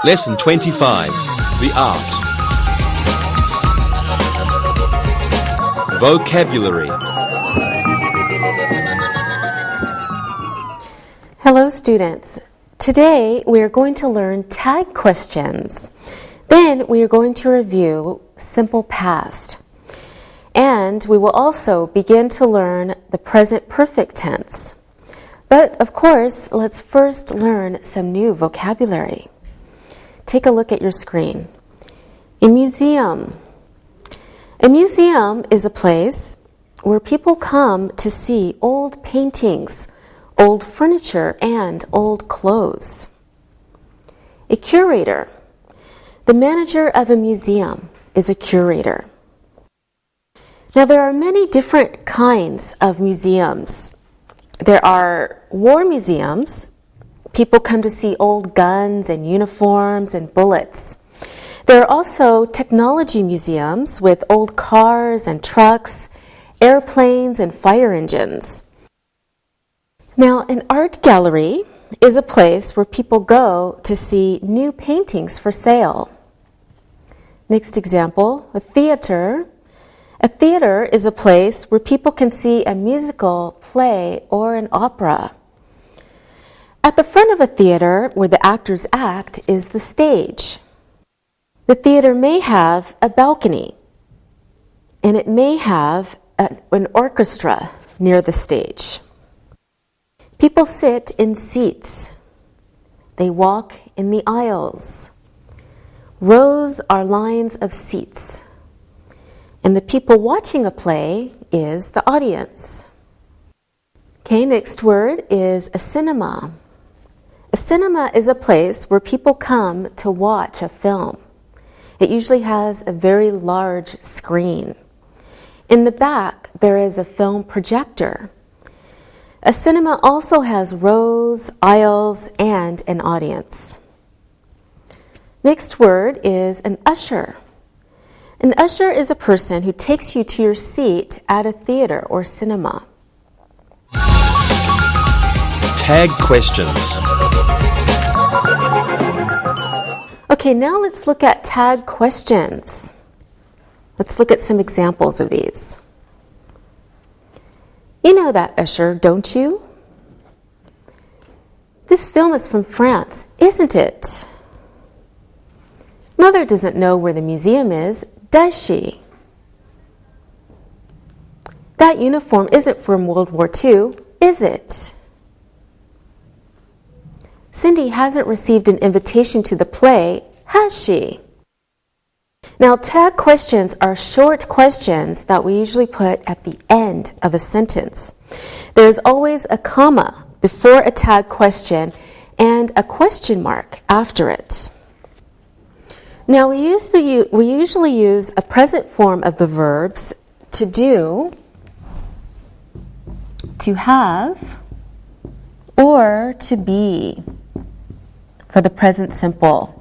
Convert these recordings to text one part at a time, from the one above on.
Lesson 25. The Art. Vocabulary. Hello students. Today we are going to learn tag questions. Then we are going to review simple past. And we will also begin to learn the present perfect tense. But of course, let's first learn some new vocabulary. Take a look at your screen. A museum. A museum is a place where people come to see old paintings, old furniture, and old clothes. A curator. The manager of a museum is a curator. Now, there are many different kinds of museums. There are war museums. People come to see old guns and uniforms and bullets. There are also technology museums with old cars and trucks, airplanes and fire engines. Now, an art gallery is a place where people go to see new paintings for sale. Next example, a theater. A theater is a place where people can see a musical, play, or an opera. At the front of a theater, where the actors act, is the stage. The theater may have a balcony, and it may have an orchestra near the stage. People sit in seats. They walk in the aisles. Rows are lines of seats. And the people watching a play is the audience. Okay, next word is a cinema. A cinema is a place where people come to watch a film. It usually has a very large screen. In the back, there is a film projector. A cinema also has rows, aisles, and an audience. Next word is an usher. An usher is a person who takes you to your seat at a theater or cinema. Tag questions. Okay, now let's look at tag questions. Let's look at some examples of these. You know that usher, don't you? This film is from France, isn't it? Mother doesn't know where the museum is, does she? That uniform isn't from World War II, is it? Cindy hasn't received an invitation to the play, has she? Now, tag questions are short questions that we usually put at the end of a sentence. There's always a comma before a tag question and a question mark after it. Now, we usually use a present form of the verbs to do, to have, or to be for the present simple.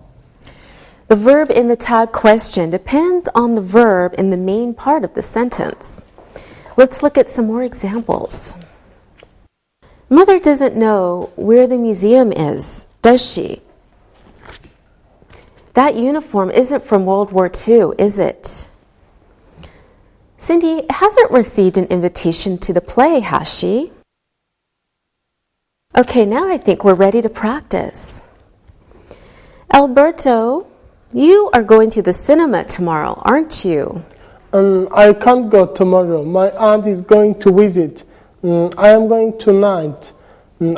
The verb in the tag question depends on the verb in the main part of the sentence. Let's look at some more examples. Mother doesn't know where the museum is, does she? That uniform isn't from World War II, is it? Cindy hasn't received an invitation to the play, has she? Okay, now I think we're ready to practice. Alberto, you are going to the cinema tomorrow, aren't you? I can't go tomorrow. My aunt is going to visit. I am going tonight.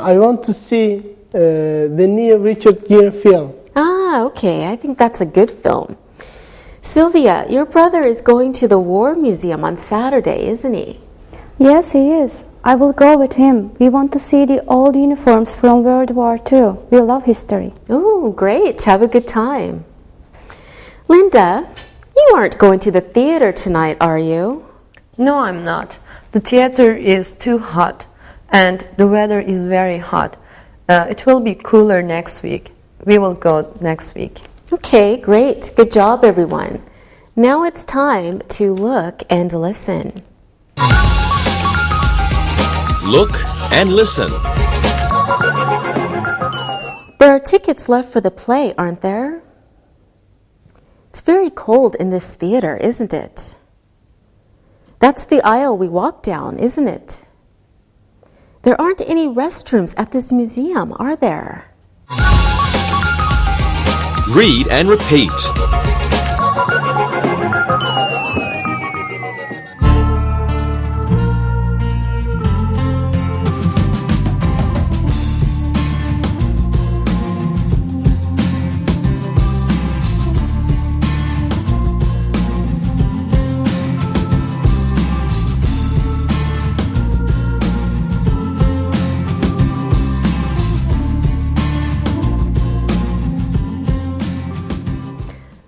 I want to see the new Richard Gere film. Ah, okay. I think that's a good film. Sylvia, your brother is going to the War Museum on Saturday, isn't he? Yes, he is. I will go with him. We want to see the old uniforms from World War II. We love history. Oh, great. Have a good time. Linda, you aren't going to the theater tonight, are you? No, I'm not. The theater is too hot and the weather is very hot. It will be cooler next week. We will go next week. Okay, great. Good job, everyone. Now it's time to look and listen. Look and listen. There are tickets left for the play, aren't there? It's very cold in this theater, isn't it? That's the aisle we walked down, isn't it? There aren't any restrooms at this museum, are there? Read and repeat.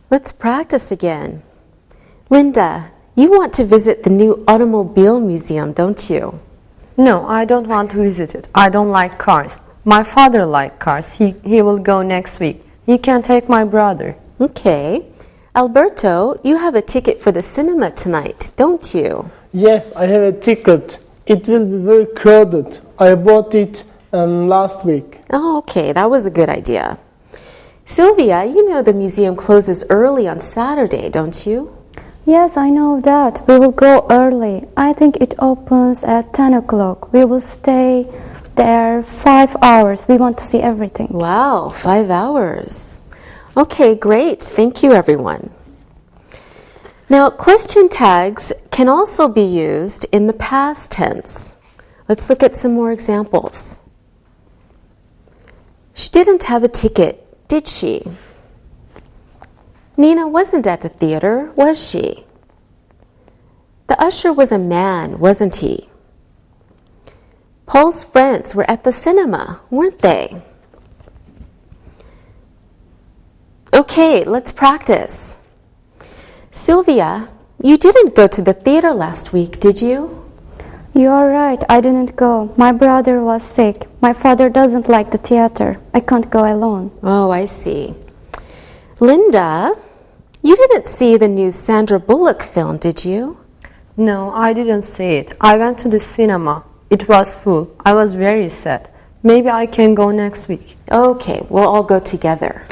Let's practice again. Linda, you want to visit the new automobile museum, don't you? No, I don't want to visit it. I don't like cars. My father likes cars. He will go next week. You can take my brother. Okay. Alberto, you have a ticket for the cinema tonight, don't you? Yes, I have a ticket. It will be very crowded. I bought it last week. Oh, okay. That was a good idea. Sylvia, you know the museum closes early on Saturday, don't you? Yes, I know that. We will go early. I think it opens at 10 o'clock. We will stay there 5 hours. We want to see everything. Wow, 5 hours. Okay, great. Thank you, everyone. Now, question tags can also be used in the past tense. Let's look at some more examples. She didn't have a ticket, did she? Nina wasn't at the theater, was she? The usher was a man, wasn't he? Paul's friends were at the cinema, weren't they? Okay, let's practice. Sylvia, you didn't go to the theater last week, did you? You are right. I didn't go. My brother was sick. My father doesn't like the theater. I can't go alone. Oh, I see. Linda, you didn't see the new Sandra Bullock film, did you? No, I didn't see it. I went to the cinema. It was full. I was very sad. Maybe I can go next week. Okay, we'll all go together.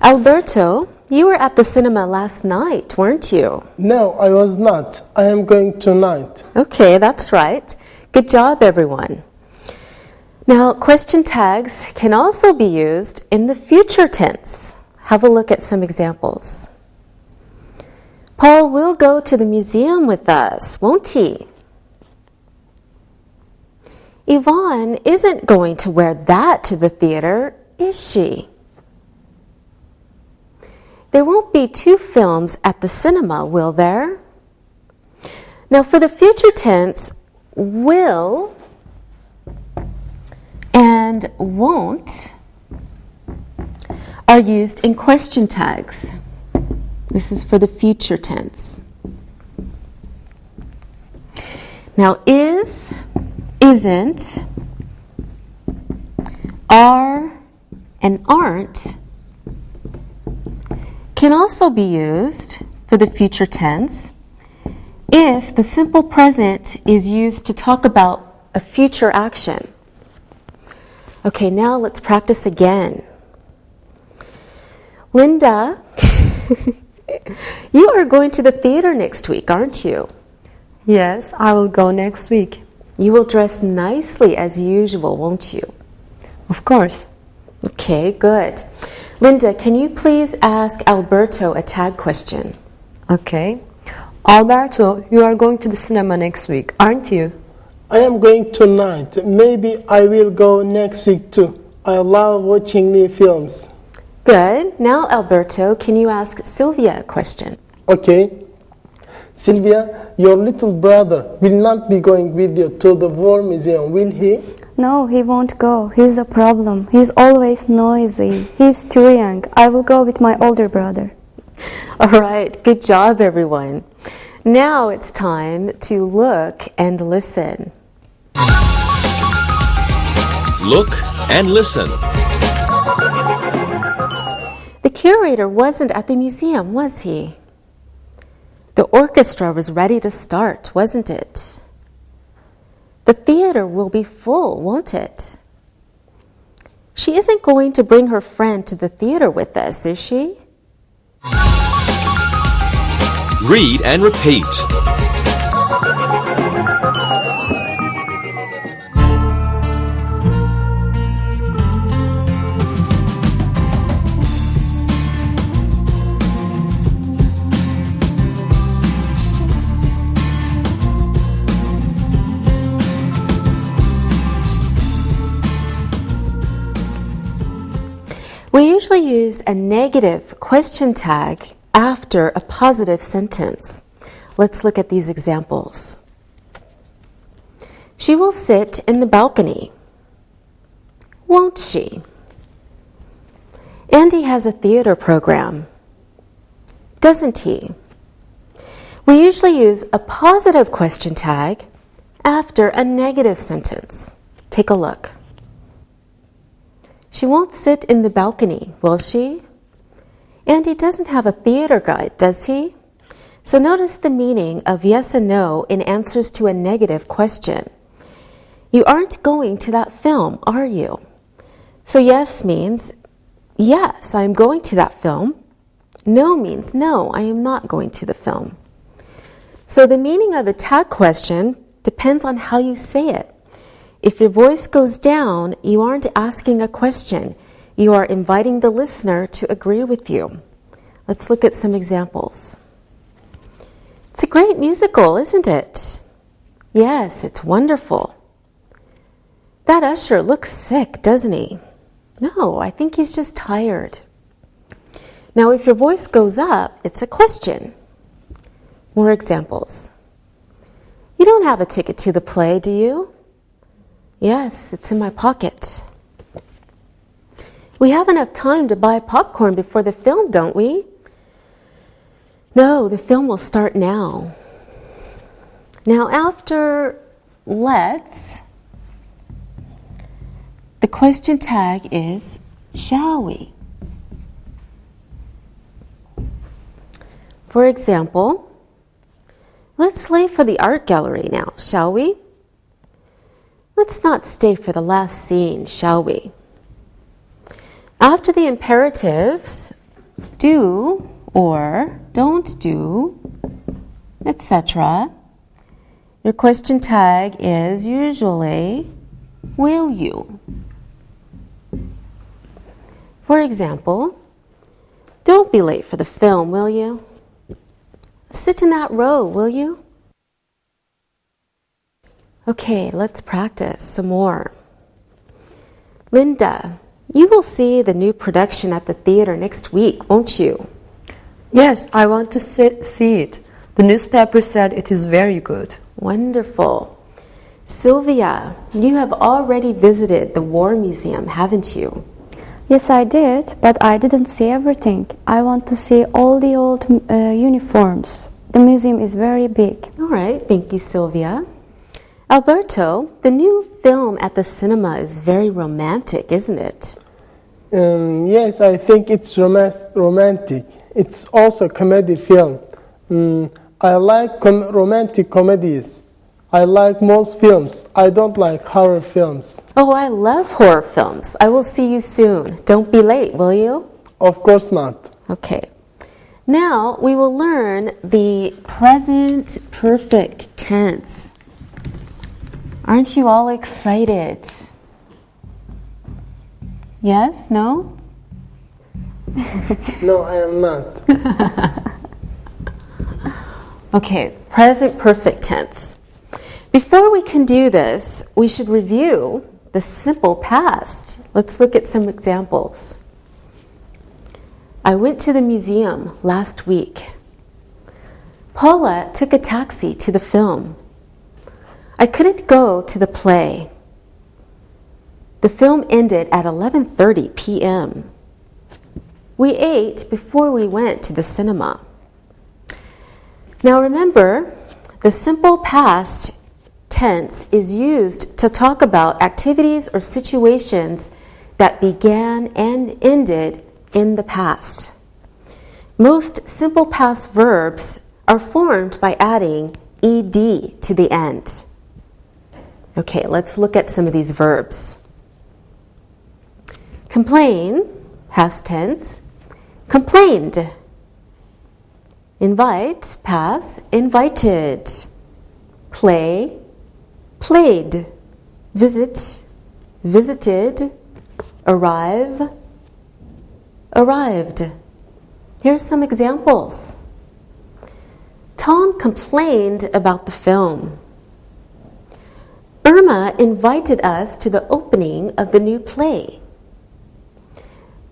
Alberto, you were at the cinema last night, weren't you? No, I was not. I am going tonight. Okay, that's right. Good job, everyone. Now, question tags can also be used in the future tense. Have a look at some examples. Paul will go to the museum with us, won't he? Yvonne isn't going to wear that to the theater, is she? There won't be 2 films at the cinema, will there? Now, for the future tense, will and won't are used in question tags. This is for the future tense. Now, is, isn't, are, and aren't can also be used for the future tense if the simple present is used to talk about a future action. Okay, now let's practice again. Linda, you are going to the theater next week, aren't you? Yes, I will go next week. You will dress nicely as usual, won't you? Of course. Okay, good. Linda, can you please ask Alberto a tag question? Okay. Alberto, you are going to the cinema next week, aren't you? I am going tonight. Maybe I will go next week too. I love watching new films. Good. Now, Alberto, can you ask Sylvia a question? Okay. Sylvia, your little brother will not be going with you to the War Museum, will he? No, he won't go. He's a problem. He's always noisy. He's too young. I will go with my older brother. All right. Good job, everyone. Now it's time to look and listen. Look and listen. The curator wasn't at the museum, was he? The orchestra was ready to start, wasn't it? The theater will be full, won't it? She isn't going to bring her friend to the theater with us, is she? Read and repeat. We usually use a negative question tag after a positive sentence. Let's look at these examples. She will sit in the balcony. Won't she? Andy has a theater program. Doesn't he? We usually use a positive question tag after a negative sentence. Take a look. She won't sit in the balcony, will she? Andy doesn't have a theater guide, does he? So notice the meaning of yes and no in answers to a negative question. You aren't going to that film, are you? So yes means, yes, I'm going to that film. No means, no, I am not going to the film. So the meaning of a tag question depends on how you say it. If your voice goes down, you aren't asking a question. You are inviting the listener to agree with you. Let's look at some examples. It's a great musical, isn't it? Yes, it's wonderful. That usher looks sick, doesn't he? No, I think he's just tired. Now, if your voice goes up, it's a question. More examples. You don't have a ticket to the play, do you? Yes, it's in my pocket. We have enough time to buy popcorn before the film, don't we? No, the film will start now. Now, after let's, the question tag is shall we? For example, let's leave for the art gallery now, shall we? Let's not stay for the last scene, shall we? After the imperatives, do or don't do, etc., your question tag is usually will you? For example, don't be late for the film, will you? Sit in that row, will you? Okay, let's practice some more. Linda, you will see the new production at the theater next week, won't you? Yes, I want to see it. The newspaper said it is very good. Wonderful. Sylvia, you have already visited the War Museum, haven't you? Yes, I did, but I didn't see everything. I want to see all the old uniforms. The museum is very big. All right, thank you, Sylvia. Alberto, the new film at the cinema is very romantic, isn't it? Yes, I think it's romantic. It's also a comedy film. I like romantic comedies. I like most films. I don't like horror films. Oh, I love horror films. I will see you soon. Don't be late, will you? Of course not. Okay. Now we will learn the present perfect tense. Aren't you all excited? Yes? No? No, I am not. Okay, present perfect tense. Before we can do this, we should review the simple past. Let's look at some examples. I went to the museum last week. Paula took a taxi to the film. I couldn't go to the play. The film ended at 11:30 p.m. We ate before we went to the cinema. Now remember, the simple past tense is used to talk about activities or situations that began and ended in the past. Most simple past verbs are formed by adding ed to the end. Okay, let's look at some of these verbs. Complain, past tense. Complained, Invite, pass, invited. Play, played. Visit, visited. Arrive, arrived. Here's some examples. Tom complained about the film. Irma invited us to the opening of the new play.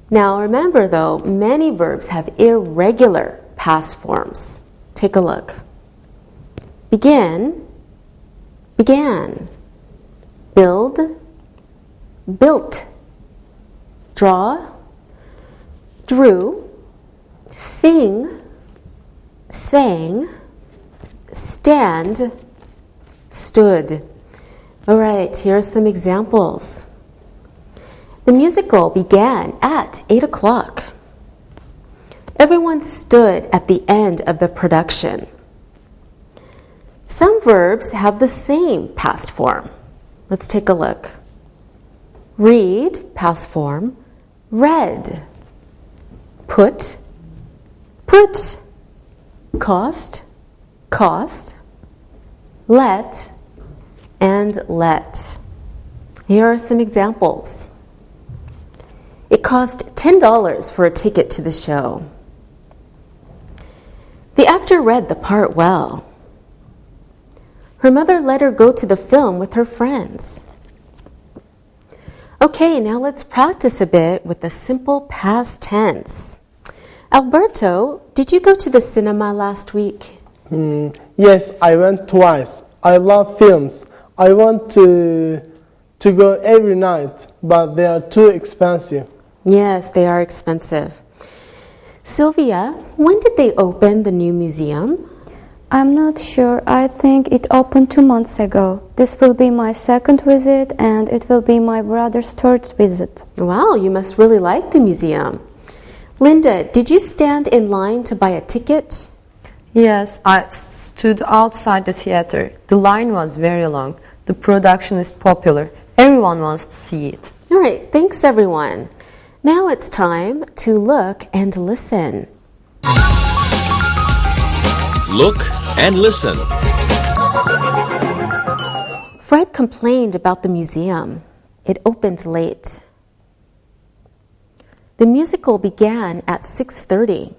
Now remember though, many verbs have irregular past forms. Take a look. Begin, began. Build, built. Draw, drew. Sing, sang. Stand, stood. All right, here are some examples. The musical began at 8 o'clock. Everyone stood at the end of the production. Some verbs have the same past form. Let's take a look. Read, past form, read. Put, put. Cost, cost. Let, and let. Here are some examples. It cost $10 for a ticket to the show. The actor read the part well. Her mother let her go to the film with her friends. Okay, now let's practice a bit with the simple past tense. Alberto, did you go to the cinema last week? Yes, I went twice. I love films. I want to go every night, but they are too expensive. Yes, they are expensive. Sylvia, when did they open the new museum? I'm not sure. I think it opened 2 months ago. This will be my second visit and it will be my brother's third visit. Wow, you must really like the museum. Linda, did you stand in line to buy a ticket? Yes, I stood outside the theater. The line was very long. The production is popular. Everyone wants to see it. All right, thanks everyone. Now it's time to look and listen. Look and listen. Fred complained about the museum. It opened late. The musical began at 6:30.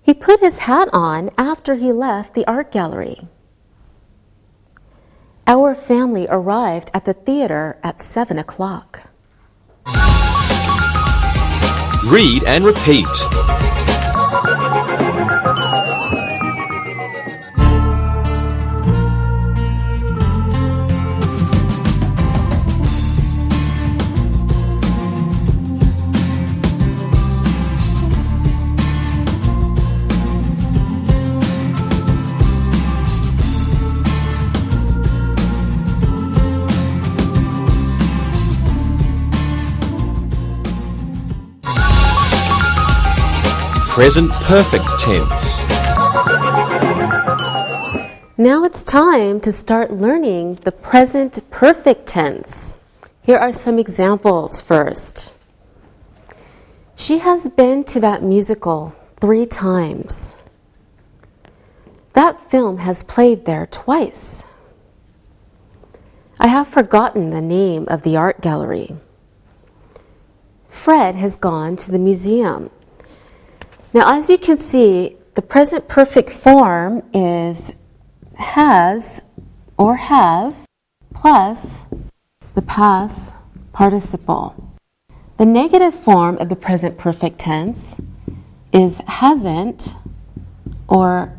He put his hat on after he left the art gallery. Our family arrived at the theater at 7 o'clock. Read and repeat. Present perfect tense. Now it's time to start learning the present perfect tense. Here are some examples first. She has been to that musical 3 times. That film has played there twice. I have forgotten the name of the art gallery. Fred has gone to the museum. Now, as you can see, the present perfect form is has or have plus the past participle. The negative form of the present perfect tense is hasn't or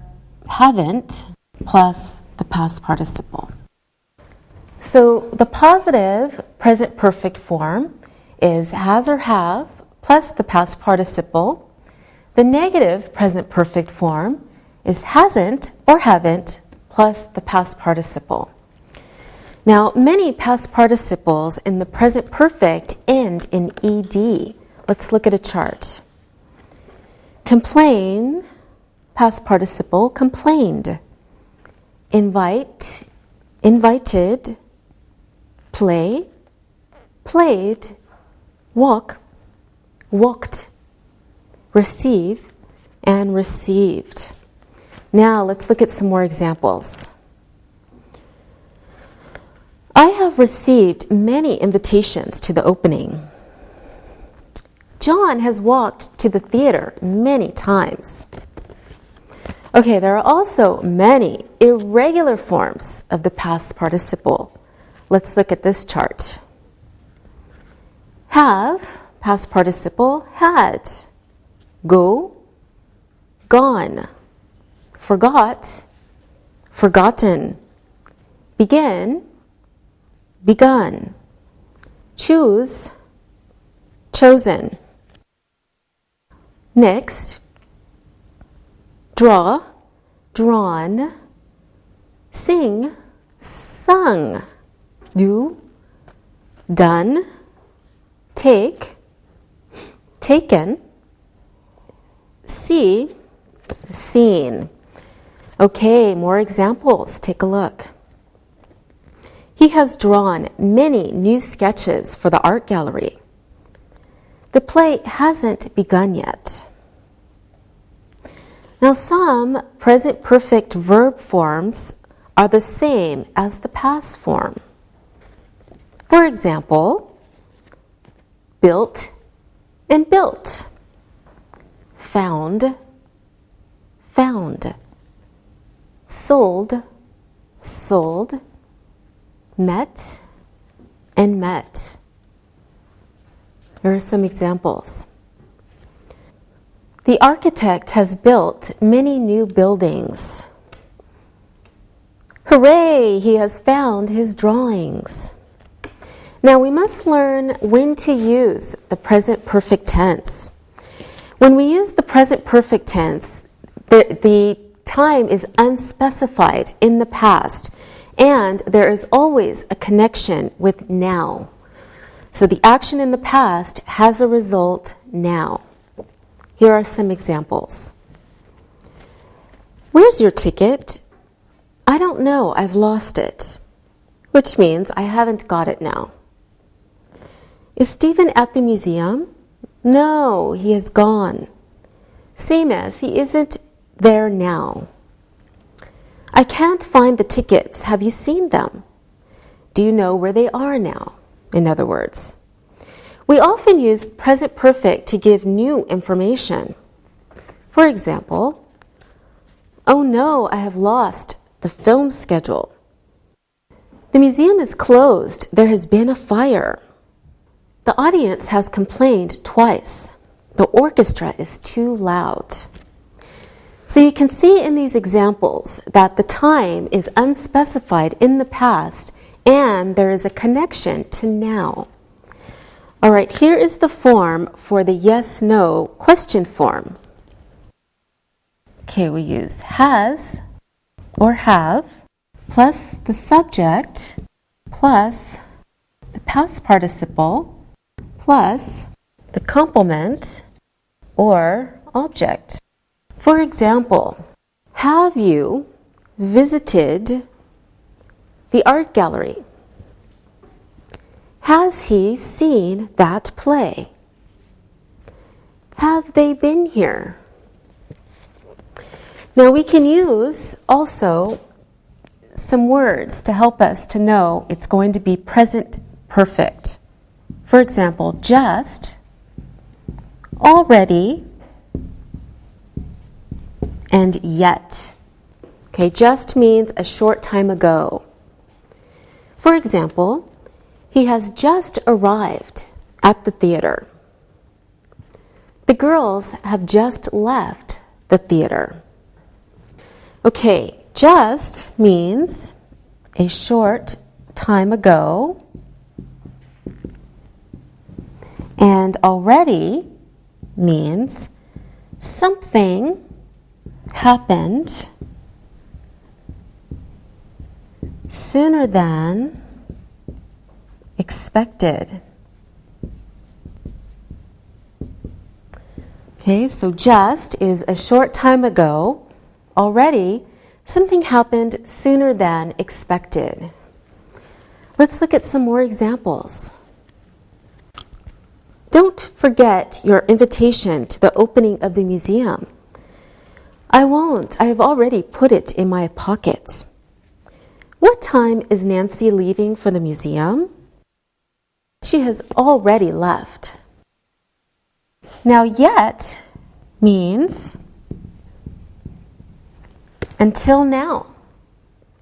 haven't plus the past participle. So the positive present perfect form is has or have plus the past participle. The negative present perfect form is hasn't or haven't plus the past participle. Now, many past participles in the present perfect end in ed. Let's look at a chart. Complain, past participle, complained. Invite, invited. Play, played. Walk, walked. Receive, and received. Now let's look at some more examples. I have received many invitations to the opening. John has walked to the theater many times. Okay, there are also many irregular forms of the past participle. Let's look at this chart. Have, past participle, had. Go, gone. Forgot, forgotten. Begin, begun. Choose, chosen. Next, draw, drawn. Sing, sung. Do, done. Take, taken. See, seen. Okay, more examples. Take a look. He has drawn many new sketches for the art gallery. The play hasn't begun yet. Now, some present perfect verb forms are the same as the past form. For example, built and built. Found, found. Sold, sold. Met and met. Here are some examples. The architect has built many new buildings. Hooray, he has found his drawings. Now we must learn when to use the present perfect tense. When we use the present perfect tense, the time is unspecified in the past, and there is always a connection with now. So the action in the past has a result now. Here are some examples. Where's your ticket? I don't know, I've lost it. Which means I haven't got it now. Is Stephen at the museum? No, he is gone. Same as he isn't there now. I can't find the tickets. Have you seen them? Do you know where they are now? In other words, we often use present perfect to give new information. For example, oh no, I have lost the film schedule. The museum is closed. There has been a fire. The audience has complained twice. The orchestra is too loud. So you can see in these examples that the time is unspecified in the past and there is a connection to now. All right, here is the form for the yes-no question form. Okay, we use has or have plus the subject plus the past participle plus the complement or object. For example, have you visited the art gallery? Has he seen that play? Have they been here? Now we can use also some words to help us to know it's going to be present perfect. For example, just, already, and yet. Okay, just means a short time ago. For example, he has just arrived at the theater. The girls have just left the theater. Okay, just means a short time ago, and already means something happened sooner than expected. Okay, so just is a short time ago. Already, something happened sooner than expected. Let's look at some more examples. Don't forget your invitation to the opening of the museum. I won't. I have already put it in my pocket. What time is Nancy leaving for the museum? She has already left. Now, yet means until now.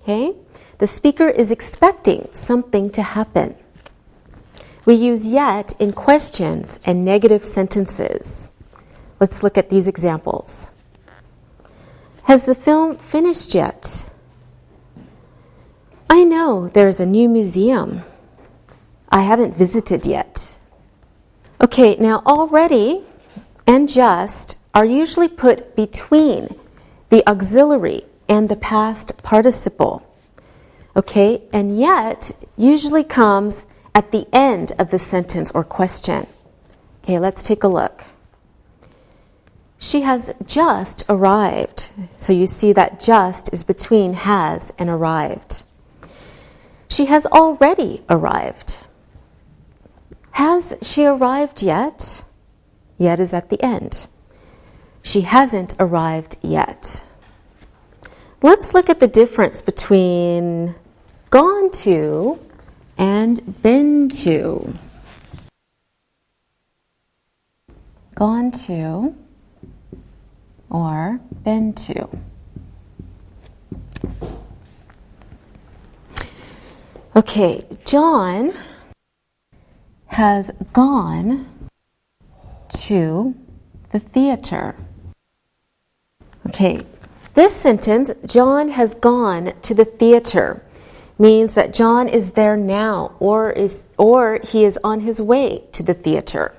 Okay? The speaker is expecting something to happen. We use yet in questions and negative sentences. Let's look at these examples. Has the film finished yet? I know there is a new museum. I haven't visited yet. Okay, now already and just are usually put between the auxiliary and the past participle. Okay, and yet usually comes at the end of the sentence or question. Okay, let's take a look. She has just arrived. So you see that just is between has and arrived. She has already arrived. Has she arrived yet? Yet is at the end. She hasn't arrived yet. Let's look at the difference between gone to and been to. Gone to or been to. Okay, John has gone to the theater. Okay, this sentence, John has gone to the theater, means that John is there now or he is on his way to the theater.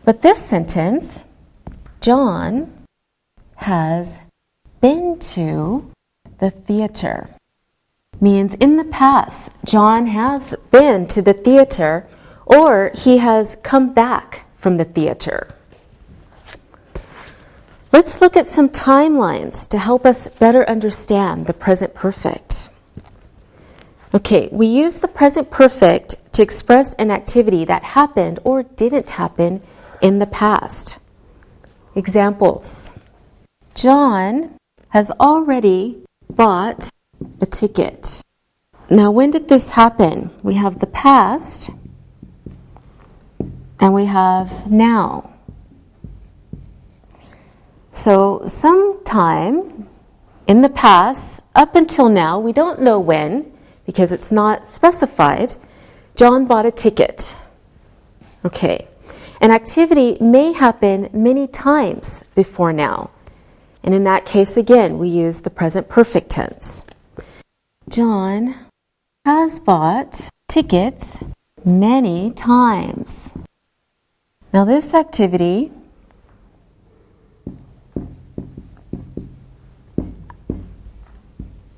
But this sentence, John has been to the theater, means in the past, John has been to the theater or he has come back from the theater. Let's look at some timelines to help us better understand the present perfect. Okay, we use the present perfect to express an activity that happened or didn't happen in the past. Examples. John has already bought a ticket. Now, when did this happen? We have the past and we have now. So, sometime in the past, up until now, we don't know when because it's not specified, John bought a ticket. Okay. An activity may happen many times before now. And in that case, again, we use the present perfect tense. John has bought tickets many times. Now, this activity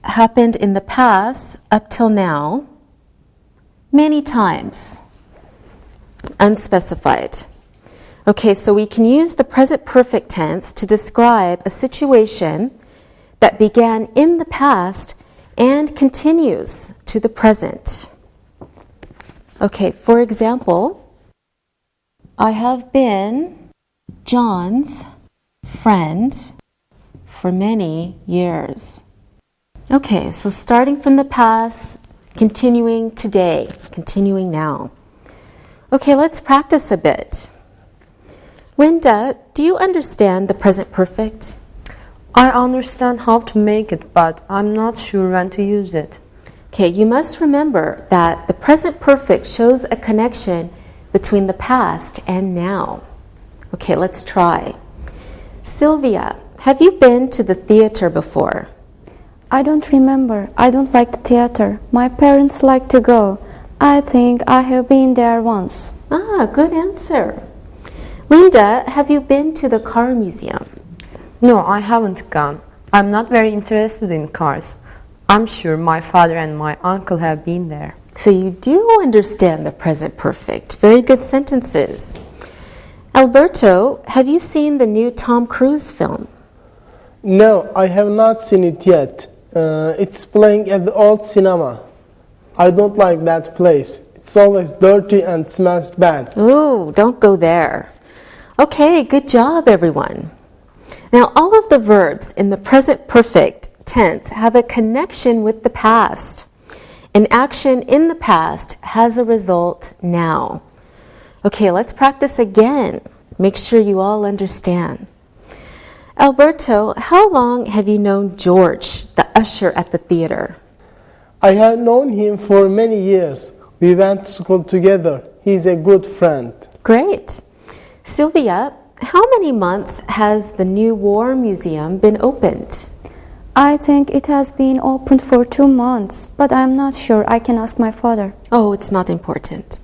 happened in the past up till now many times. Unspecified. Okay, so we can use the present perfect tense to describe a situation that began in the past and continues to the present. Okay, for example, I have been John's friend for many years. Okay, so starting from the past, continuing today, continuing now. Okay, let's practice a bit. Linda, do you understand the present perfect? I understand how to make it, but I'm not sure when to use it. Okay, you must remember that the present perfect shows a connection between the past and now. Okay, let's try. Sylvia, have you been to the theater before? I don't remember. I don't like the theater. My parents like to go. I think I have been there once. Ah, good answer. Linda, have you been to the car museum? No, I haven't gone. I'm not very interested in cars. I'm sure my father and my uncle have been there. So you do understand the present perfect. Very good sentences. Alberto, have you seen the new Tom Cruise film? No, I have not seen it yet. It's playing at the old cinema. I don't like that place. It's always dirty and smells bad. Ooh, don't go there. Okay, good job, everyone. Now, all of the verbs in the present perfect tense have a connection with the past. An action in the past has a result now. Okay, let's practice again. Make sure you all understand. Alberto, how long have you known George, the usher at the theater? I have known him for many years. We went to school together. He's a good friend. Great. Sylvia, how many months has the new War Museum been opened? I think it has been opened for 2 months, but I'm not sure. I can ask my father. Oh, it's not important.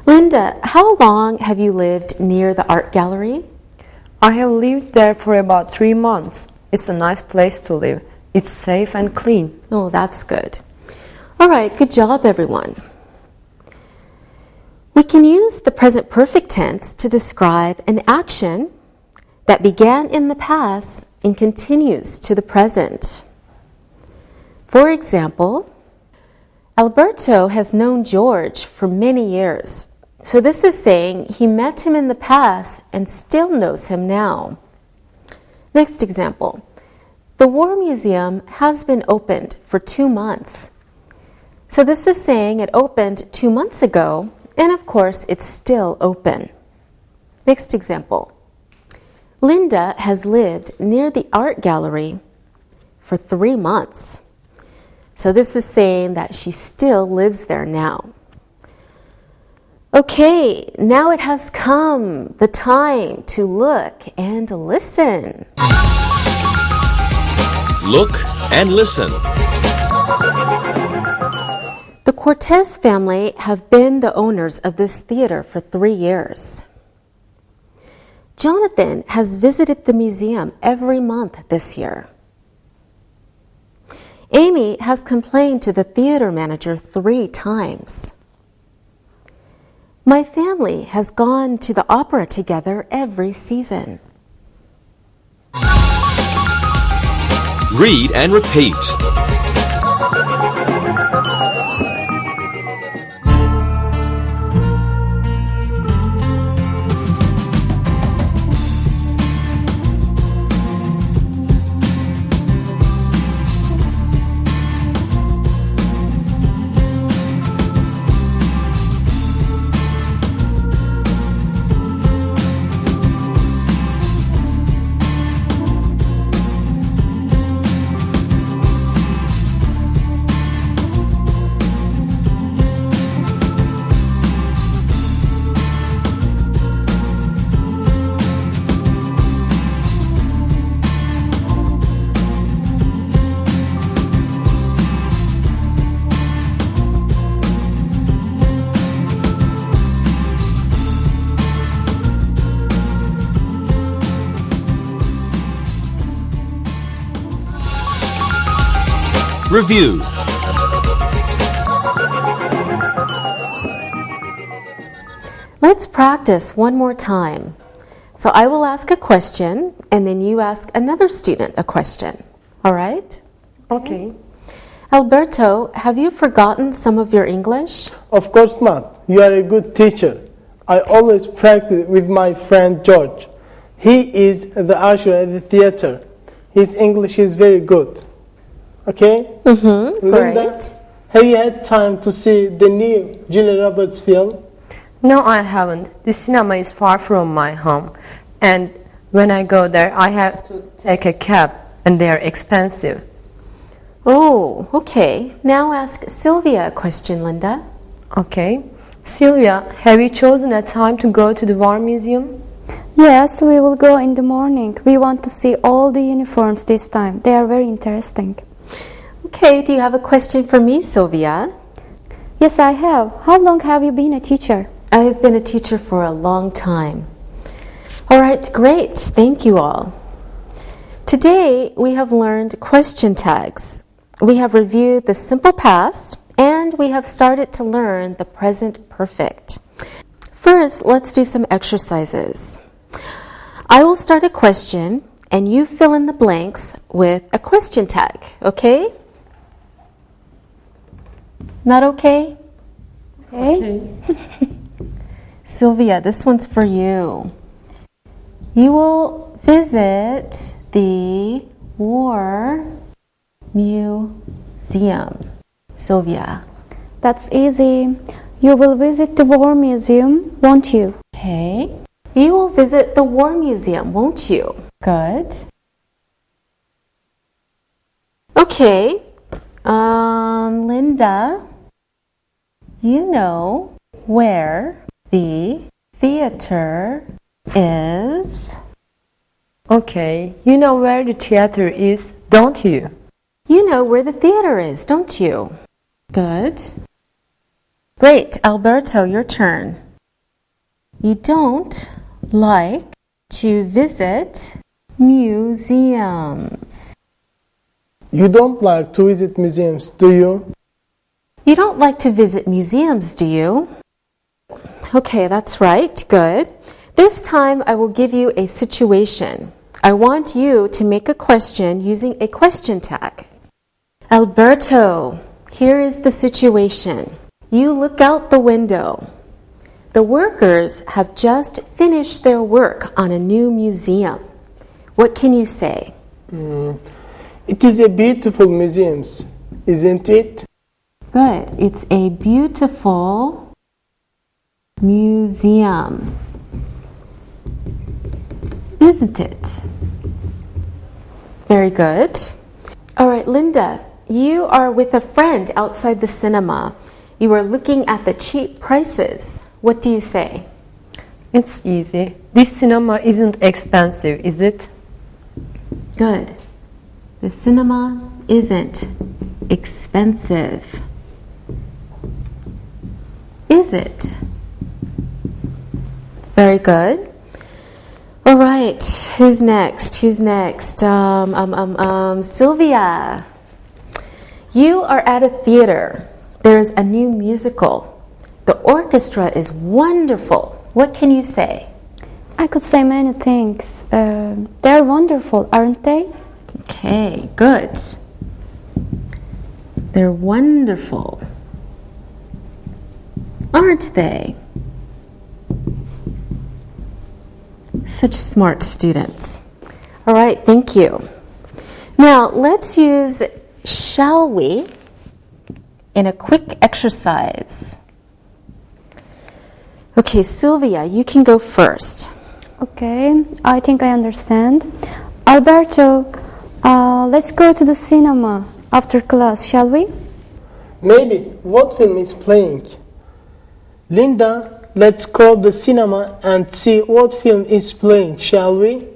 Linda, how long have you lived near the art gallery? I have lived there for about 3 months. It's a nice place to live. It's safe and clean. Oh, that's good. All right, good job, everyone. We can use the present perfect tense to describe an action that began in the past and continues to the present. For example, Alberto has known George for many years. So this is saying he met him in the past and still knows him now. Next example. The War Museum has been opened for 2 months. So this is saying it opened 2 months ago, and of course it's still open. Next example. Linda has lived near the art gallery for 3 months. So this is saying that she still lives there now. Okay, now it has come the time to look and listen. Look and listen. The Cortez family have been the owners of this theater for 3 years. Jonathan has visited the museum every month this year. Amy has complained to the theater manager 3 times. My family has gone to the opera together every season. Read and repeat. Review. Let's practice one more time. So I will ask a question, and then you ask another student a question. All right? Okay. Alberto, have you forgotten some of your English? Of course not. You are a good teacher. I always practice with my friend George. He is the usher at the theater. His English is very good. Okay? Mm-hmm. Linda, Great. have you had time to see the new Julia Roberts film? No, I haven't. The cinema is far from my home. And when I go there, I have to take a cab, and they are expensive. Oh, okay. Now ask Sylvia a question, Linda. Okay. Sylvia, have you chosen a time to go to the War Museum? Yes, we will go in the morning. We want to see all the uniforms this time. They are very interesting. Okay, do you have a question for me, Sylvia? Yes, I have. How long have you been a teacher? I have been a teacher for a long time. All right, great. Thank you all. Today, we have learned question tags. We have reviewed the simple past, and we have started to learn the present perfect. First, let's do some exercises. I will start a question, and you fill in the blanks with a question tag, okay? Not okay? Okay. Sylvia, this one's for you. You will visit the War Museum? Sylvia. That's easy. You will visit the War Museum, won't you? Okay. You will visit the War Museum, won't you? Good. Okay. Linda, you know where the theater is? Okay, you know where the theater is, don't you? You know where the theater is, don't you? Good. Great. Alberto, your turn. You don't like to visit museums. You don't like to visit museums, do you? You don't like to visit museums, do you? Okay, that's right. Good. This time I will give you a situation. I want you to make a question using a question tag. Alberto, here is the situation. You look out the window. The workers have just finished their work on a new museum. What can you say? It is a beautiful museum, isn't it? Good. It's a beautiful museum. Isn't it? Very good. All right, Linda, you are with a friend outside the cinema. You are looking at the cheap prices. What do you say? It's easy. This cinema isn't expensive, is it? Good. The cinema isn't expensive. Is it? Very good. All right. Who's next? Who's next? Sylvia. You are at a theater. There's a new musical. The orchestra is wonderful. What can you say? I could say many things. They're wonderful, aren't they? Okay, good. They're wonderful. Aren't they? Such smart students. All right, thank you. Now, let's use shall we in a quick exercise. Okay, Sylvia, you can go first. Okay, I think I understand. Alberto, let's go to the cinema after class, shall we? Maybe. What film is playing? Linda, let's call the cinema and see what film is playing, shall we?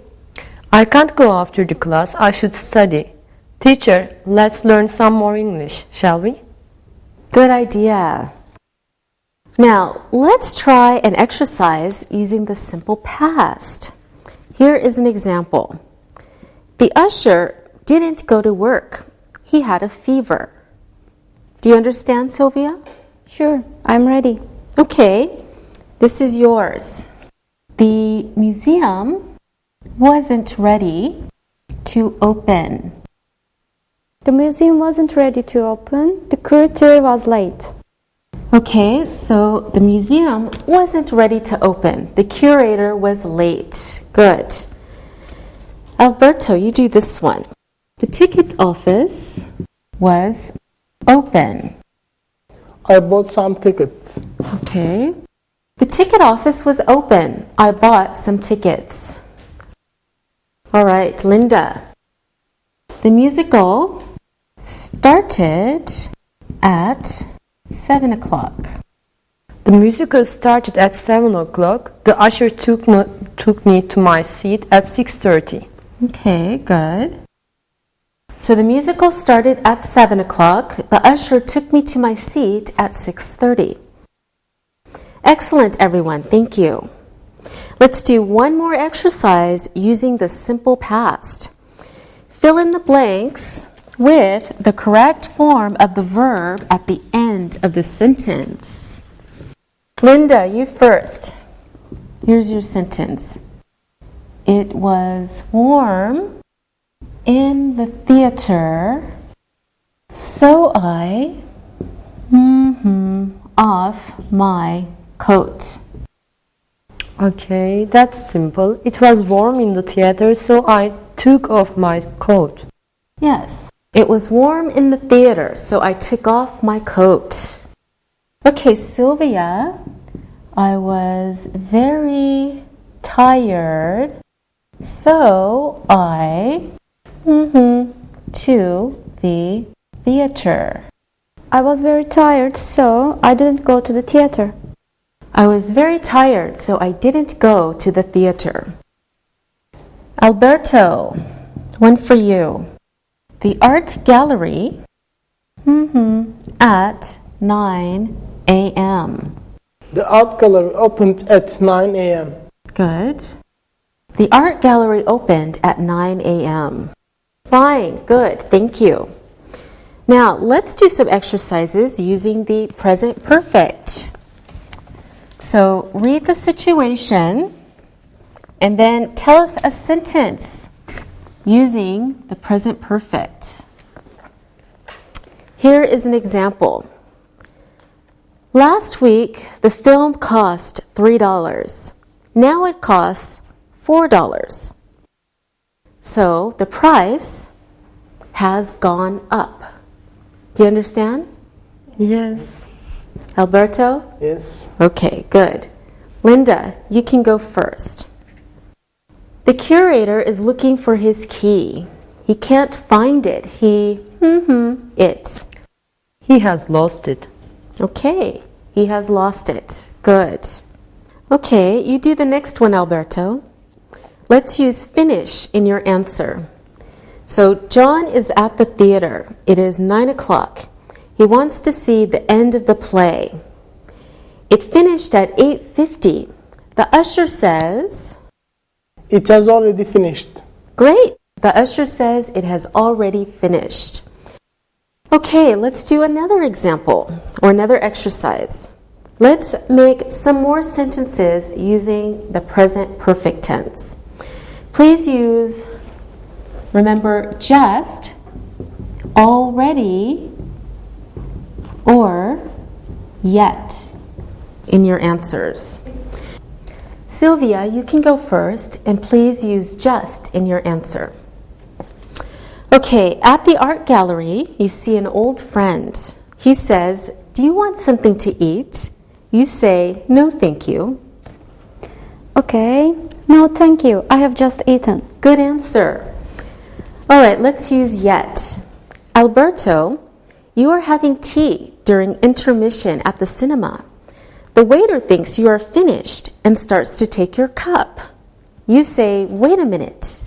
I can't go after the class, I should study. Teacher, let's learn some more English, shall we? Good idea. Now, let's try an exercise using the simple past. Here is an example. The usher didn't go to work. He had a fever. Do you understand, Sylvia? Sure, I'm ready. Okay, this is yours. The museum wasn't ready to open. The museum wasn't ready to open. The curator was late. Okay, so the museum wasn't ready to open. The curator was late. Good. Alberto, you do this one. The ticket office was open. I bought some tickets. Okay. The ticket office was open. I bought some tickets. All right, Linda. The musical started at 7 o'clock. The musical started at 7 o'clock. The usher took me to my seat at 6:30. Okay, good. So the musical started at 7 o'clock. The usher took me to my seat at 6:30. Excellent, everyone. Thank you. Let's do one more exercise using the simple past. Fill in the blanks with the correct form of the verb at the end of the sentence. Linda, you first. Here's your sentence. It was warm in the theater, so I off my coat. Okay, that's simple. It was warm in the theater, so I took off my coat. Yes. It was warm in the theater, so I took off my coat. Okay, Sylvia, I was very tired, so I to the theater. I was very tired, so I didn't go to the theater. I was very tired, so I didn't go to the theater. Alberto, one for you. The art gallery at 9 a.m. The art gallery opened at 9 a.m. Good. The art gallery opened at 9 a.m. Fine, good, thank you. Now, let's do some exercises using the present perfect. So, read the situation and then tell us a sentence using the present perfect. Here is an example. Last week, the film cost $3. Now it costs $4. So the price has gone up. Do you understand? Yes. Alberto? Yes. Okay, good. Linda, you can go first. The curator is looking for his key. He can't find it. It. He has lost it. Okay, he has lost it. Good. Okay, you do the next one, Alberto. Let's use finish in your answer. So, John is at the theater. It is 9 o'clock. He wants to see the end of the play. It finished at 8:50. The usher says, It has already finished. great. The usher says it has already finished. Okay, let's do another example or another exercise. Let's make some more sentences using the present perfect tense. Please use, remember, just, already, or yet in your answers. Sylvia, you can go first, and please use just in your answer. Okay, at the art gallery, you see an old friend. He says, do you want something to eat? You say, no, thank you. Okay. No, thank you. I have just eaten. Good answer. All right, let's use yet. Alberto, you are having tea during intermission at the cinema. The waiter thinks you are finished and starts to take your cup. You say, wait a minute.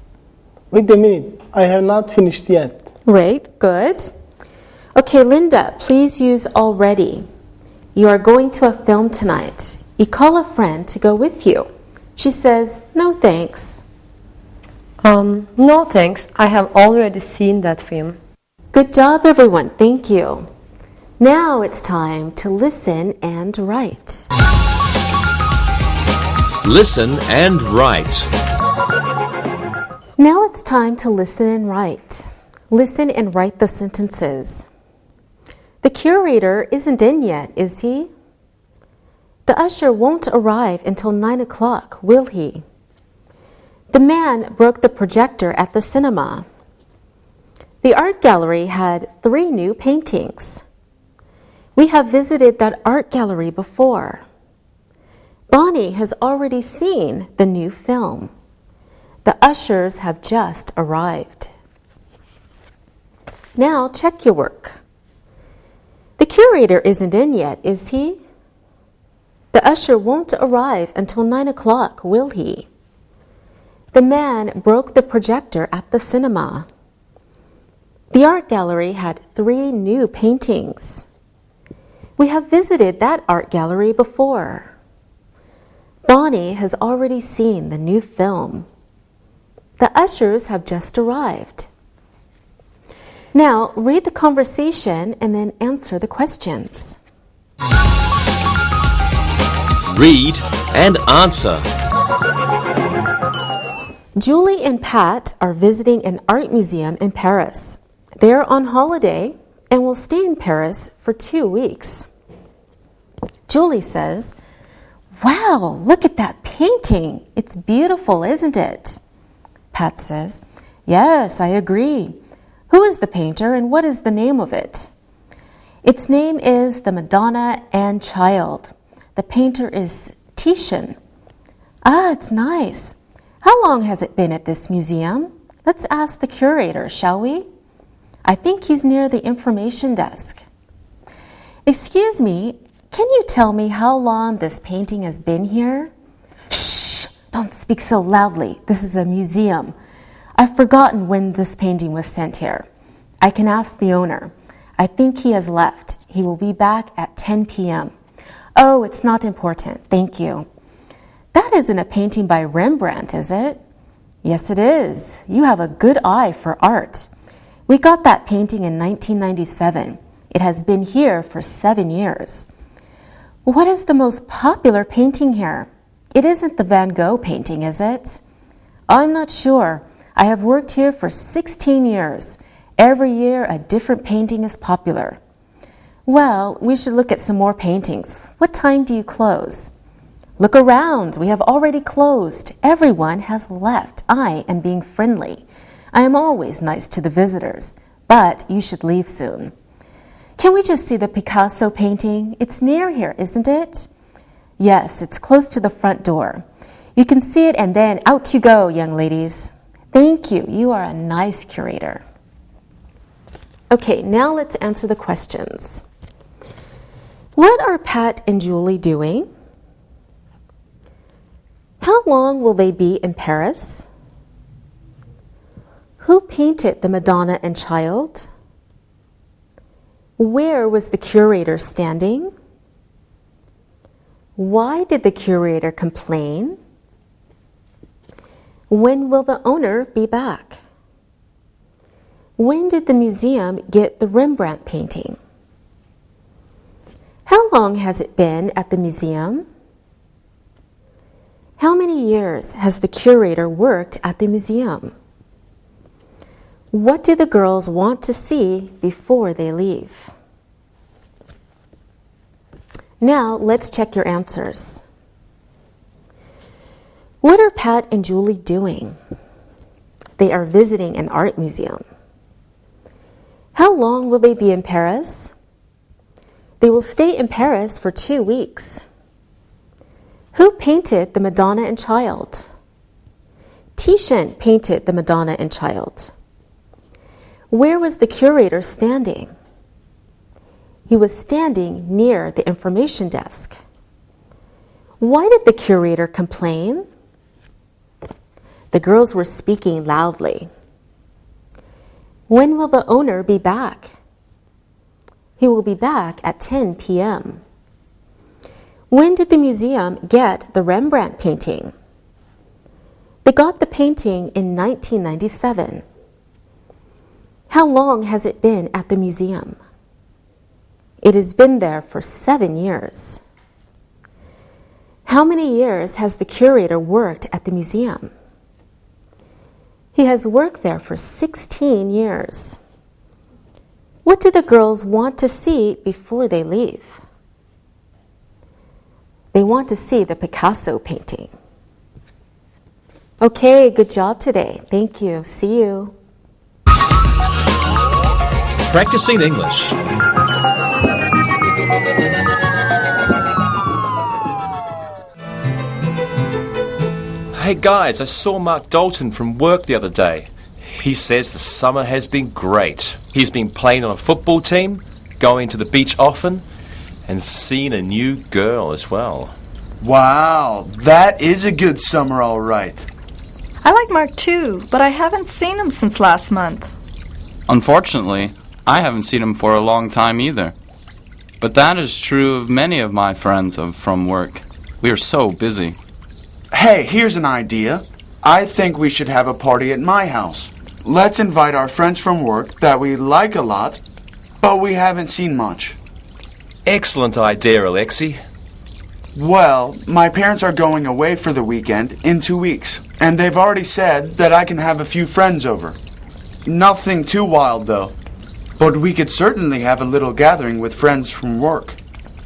Wait a minute, I have not finished yet. Right, good. Okay, Linda, please use already. You are going to a film tonight. You call a friend to go with you. She says, no thanks. No thanks. I have already seen that film. Good job, everyone. Thank you. Now it's time to listen and write. Listen and write. Now it's time to listen and write. Listen and write the sentences. The curator isn't in yet, is he? The usher won't arrive until 9 o'clock, will he? The man broke the projector at the cinema. The art gallery had 3 new paintings. We have visited that art gallery before. Bonnie has already seen the new film. The ushers have just arrived. Now check your work. The curator isn't in yet, is he? The usher won't arrive until 9 o'clock, will he? The man broke the projector at the cinema. The art gallery had 3 new paintings. We have visited that art gallery before. Bonnie has already seen the new film. The ushers have just arrived. Now, read the conversation and then answer the questions. Read and answer. Julie and Pat are visiting an art museum in Paris. They're on holiday and will stay in Paris for 2 weeks. Julie says, wow, look at that painting. It's beautiful, isn't it? Pat says, Yes, I agree. Who is the painter and what is the name of it? Its name is The Madonna and Child. The painter is Titian. Ah, it's nice. How long has it been at this museum? Let's ask the curator, shall we? I think he's near the information desk. Excuse me, can you tell me how long this painting has been here? Shh! Don't speak so loudly. This is a museum. I've forgotten when this painting was sent here. I can ask the owner. I think he has left. He will be back at 10 p.m. Oh, it's not important. Thank you. That isn't a painting by Rembrandt, is it? Yes, it is. You have a good eye for art. We got that painting in 1997. It has been here for 7 years. What is the most popular painting here? It isn't the Van Gogh painting, is it? I'm not sure. I have worked here for 16 years. Every year a different painting is popular. Well, we should look at some more paintings. What time do you close? Look around. We have already closed. Everyone has left. I am being friendly. I am always nice to the visitors, but you should leave soon. Can we just see the Picasso painting? It's near here, isn't it? Yes, it's close to the front door. You can see it and then out you go, young ladies. Thank you. You are a nice curator. Okay, now let's answer the questions. What are Pat and Julie doing? How long will they be in Paris? Who painted the Madonna and Child? Where was the curator standing? Why did the curator complain? When will the owner be back? When did the museum get the Rembrandt painting? How long has it been at the museum? How many years has the curator worked at the museum? What do the girls want to see before they leave? Now let's check your answers. What are Pat and Julie doing? They are visiting an art museum. How long will they be in Paris? They will stay in Paris for 2 weeks. Who painted the Madonna and Child? Titian painted the Madonna and Child. Where was the curator standing? He was standing near the information desk. Why did the curator complain? The girls were speaking loudly. When will the owner be back? He will be back at 10 p.m. When did the museum get the Rembrandt painting? They got the painting in 1997. How long has it been at the museum? It has been there for 7 years. How many years has the curator worked at the museum? He has worked there for 16 years. What do the girls want to see before they leave? They want to see the Picasso painting. Okay, good job today. Thank you. See you. Practicing English. Hey guys, I saw Mark Dalton from work the other day. He says the summer has been great. He's been playing on a football team, going to the beach often, and seeing a new girl as well. Wow, that is a good summer, all right. I like Mark too, but I haven't seen him since last month. Unfortunately, I haven't seen him for a long time either. But that is true of many of my friends from work. We are so busy. Hey, here's an idea. I think we should have a party at my house. Let's invite our friends from work that we like a lot, but we haven't seen much. Excellent idea, Alexei. Well, my parents are going away for the weekend in 2 weeks, and they've already said that I can have a few friends over. Nothing too wild, though. But we could certainly have a little gathering with friends from work.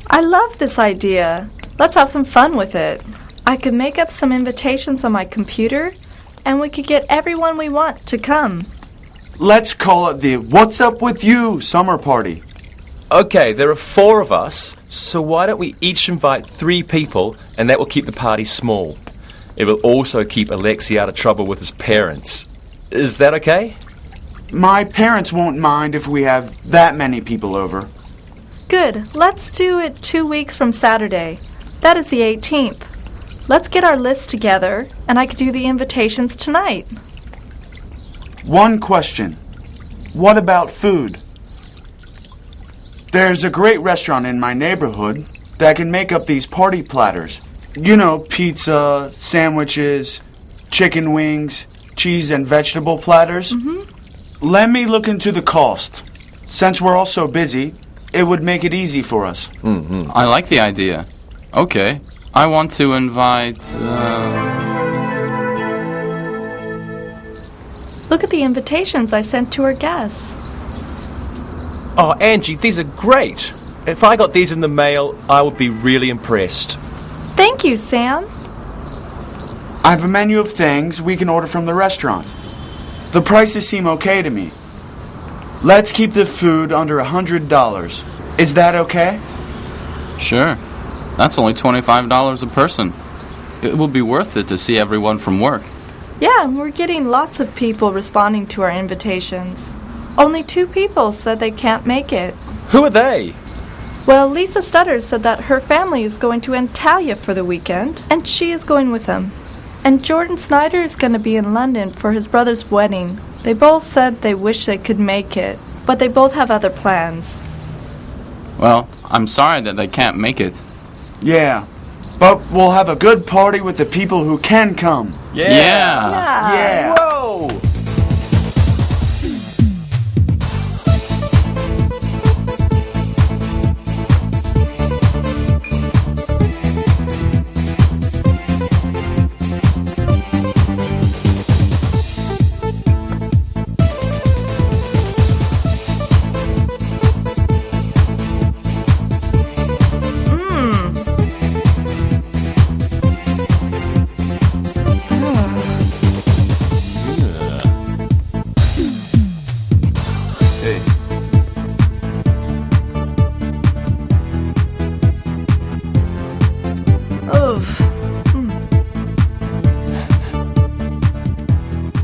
I love this idea. Let's have some fun with it. I could make up some invitations on my computer, and we could get everyone we want to come. Let's call it the What's Up With You summer party. Okay, there are 4 of us, so why don't we each invite 3 people, and that will keep the party small. It will also keep Alexei out of trouble with his parents. Is that okay? My parents won't mind if we have that many people over. Good. Let's do it 2 weeks from Saturday. That is the 18th. Let's get our list together, and I could do the invitations tonight. One question. What about food? There's a great restaurant in my neighborhood that can make up these party platters. You know, pizza, sandwiches, chicken wings, cheese and vegetable platters. Let me look into the cost. Since we're all so busy, it would make it easy for us. I like the idea. Okay, I want to invite... Look at the invitations I sent to our guests. Oh, Angie, these are great. If I got these in the mail, I would be really impressed. Thank you, Sam. I have a menu of things we can order from the restaurant. The prices seem okay to me. Let's keep the food under $100. Is that okay? Sure. That's only $25 a person. It will be worth it to see everyone from work. Yeah, we're getting lots of people responding to our invitations. Only 2 people said they can't make it. Who are they? Well, Lisa Stutters said that her family is going to Antalya for the weekend, and she is going with them. And Jordan Snyder is going to be in London for his brother's wedding. They both said they wish they could make it, but they both have other plans. Well, I'm sorry that they can't make it. Yeah, but we'll have a good party with the people who can come. Yeah. Whoa!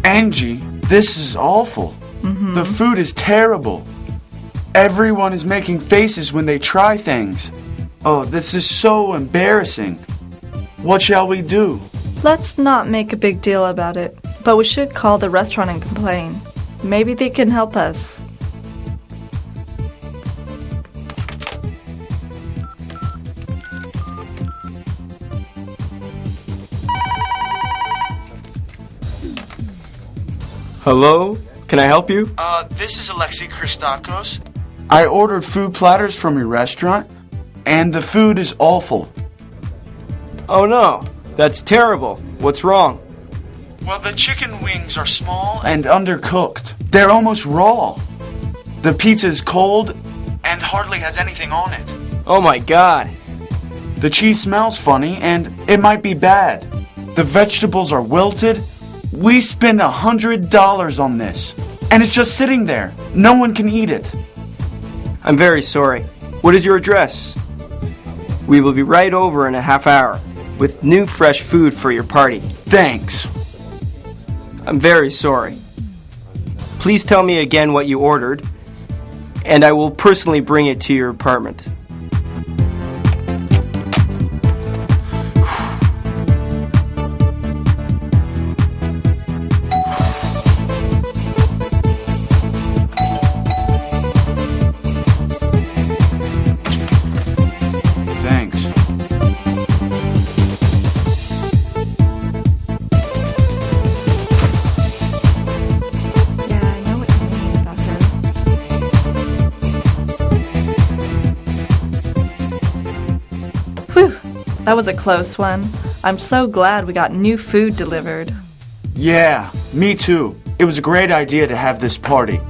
Angie, this is awful. The food is terrible. Everyone is making faces when they try things. Oh, this is so embarrassing. What shall we do? Let's not make a big deal about it, but we should call the restaurant and complain. Maybe they can help us. Hello? Can I help you? This is Alexei Christakos. I ordered food platters from your restaurant, and the food is awful. Oh no, that's terrible. What's wrong? Well, the chicken wings are small and undercooked. They're almost raw. The pizza is cold and hardly has anything on it. Oh my god. The cheese smells funny and it might be bad. The vegetables are wilted. We spent $100 on this, and it's just sitting there. No one can eat it. I'm very sorry. What is your address? We will be right over in a half hour with new fresh food for your party. Thanks. I'm very sorry. Please tell me again what you ordered, and I will personally bring it to your apartment. Thanks. Yeah, I know what you mean about her. Whew, that was a close one. I'm so glad we got new food delivered. Yeah, me too. It was a great idea to have this party.